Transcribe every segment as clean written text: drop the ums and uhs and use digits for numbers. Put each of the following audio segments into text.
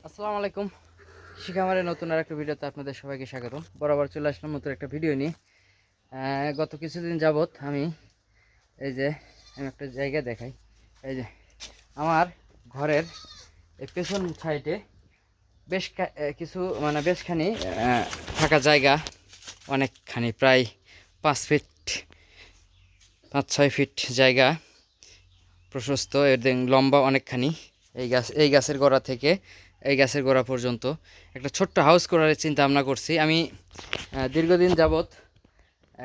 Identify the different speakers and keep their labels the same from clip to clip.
Speaker 1: আসসালামু আলাইকুম। শিখামারের নতুন আর একটা ভিডিওতে আপনাদের সবাইকে স্বাগতম। বরাবর চলে আসলাম নতুন একটা ভিডিও নিয়ে। গত কিছুদিন যাবত এই যে আমি একটা জায়গা দেখাই। এই যে আমার ঘরের এই পেছন সাইডে বেশখানি ফাঁকা জায়গা, অনেকখানি, প্রায় 5 ফিট 5-6 ফিট জায়গা প্রশস্ত, এর লম্বা অনেকখানি। এই গাছের গোড়া থেকে এই গাছের গোড়া পর্যন্ত একটা ছোট্ট হাউস করার চিন্তা ভাবনা করছি। আমি দীর্ঘদিন যাবৎ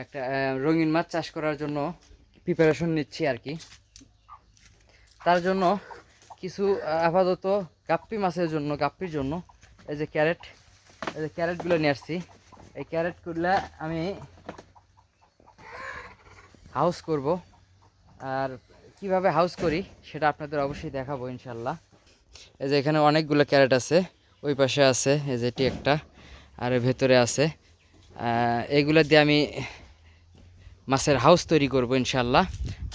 Speaker 1: একটা রঙিন মাছ চাষ করার জন্য প্রিপারেশন নিচ্ছি আর কি। তার জন্য কিছু আপাতত গাপ্পির জন্য এই যে ক্যারেটগুলো নিয়ে আসছি। এই ক্যারেটগুলো আমি হাউস করব, আর কিভাবে হাউস করি সেটা আপনাদের অবশ্যই দেখাবো ইনশাল্লাহ। এই যে এখানে অনেকগুলো ক্যারেট আছে, ওই পাশে আছে, এই যে এটি একটা, আর এর ভেতরে আছে। এইগুলো দিয়ে আমি মাছের হাউস তৈরি করব ইনশাল্লাহ।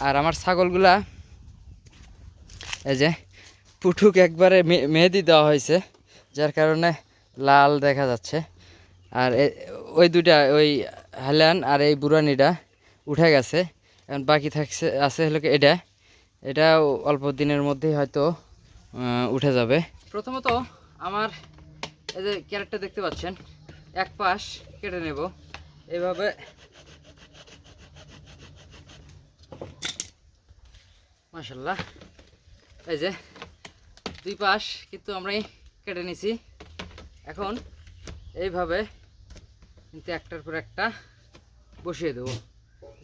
Speaker 1: আর আমার ছাগলগুলা এই যে পুঠুক একবারে মেহেদি দেওয়া হয়েছে, যার কারণে লাল দেখা যাচ্ছে। আর ওই দুটা, ওই হালান আর এই বুড়ানিটা উঠে গেছে, এখন বাকি আছে হলো এটা অল্প দিনের মধ্যেই হয়তো উঠে যাবে। প্রথমত আমার এই যে ক্যারেটটা দেখতে পাচ্ছেন, এক পাশ কেটে নেব এইভাবে। মাশাআল্লাহ, এই যে দুই পাশ কিন্তু আমরাই কেটে নিছি। এখন এইভাবে কিন্তু একটার পর একটা বসিয়ে দেবো।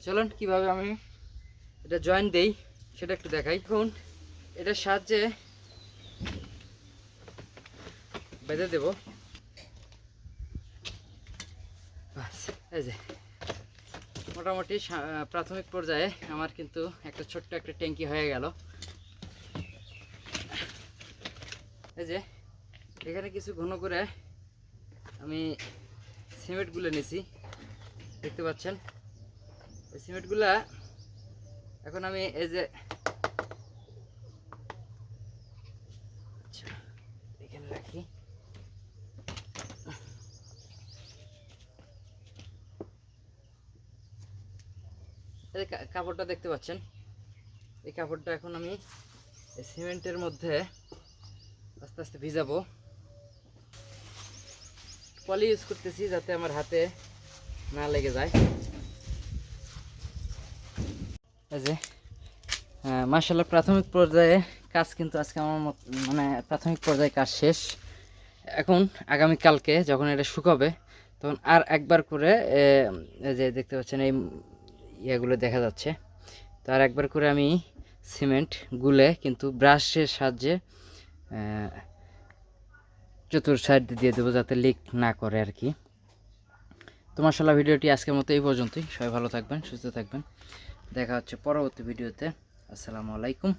Speaker 1: চলুন কিভাবে আমি এটা জয়েন্ট দেই সেটা একটু দেখাই। এখন এটার সাহায্যে বেঁধে দেব। এই যে মোটামুটি প্রাথমিক পর্যায়ে আমার কিন্তু একটা ছোট্ট একটা ট্যাঙ্কি হয়ে গেল। এই যে এখানে কিছু ঘন করে আমি সিমেন্টগুলো নিছি, দেখতে পাচ্ছেন। এই সিমেন্টগুলা এখন আমি এই যে এখানে রাখি। এই কাপড়টা দেখতে পাচ্ছেন, এই কাপড়টা এখন আমি এই সিমেন্টের মধ্যে আস্তে আস্তে ভিজাবো। পলি ইউজ করতেছি যাতে আমার হাতে না লেগে যায়। এই যে মাশাআল্লাহ, প্রাথমিক পর্যায়ে কাজ কিন্তু আজকে আমার প্রাথমিক পর্যায়ে কাজ শেষ। এখন আগামীকালকে যখন এটা শুকাবে তখন আর একবার করে এই যে দেখতে পাচ্ছেন এই ইয়েগুলো দেখা যাচ্ছে, তো আর একবার করে আমি সিমেন্ট গুলে কিন্তু ব্রাশের সাহায্যে চতুর সাইড দিয়ে দেবো যাতে লিক না করে আর কি। তো মাশাআল্লাহ, ভিডিওটি আজকের মতো এই পর্যন্তই। সবাই ভালো থাকবেন, সুস্থ থাকবেন। দেখা হচ্ছে পরবর্তী ভিডিওতে। আসসালামু আলাইকুম।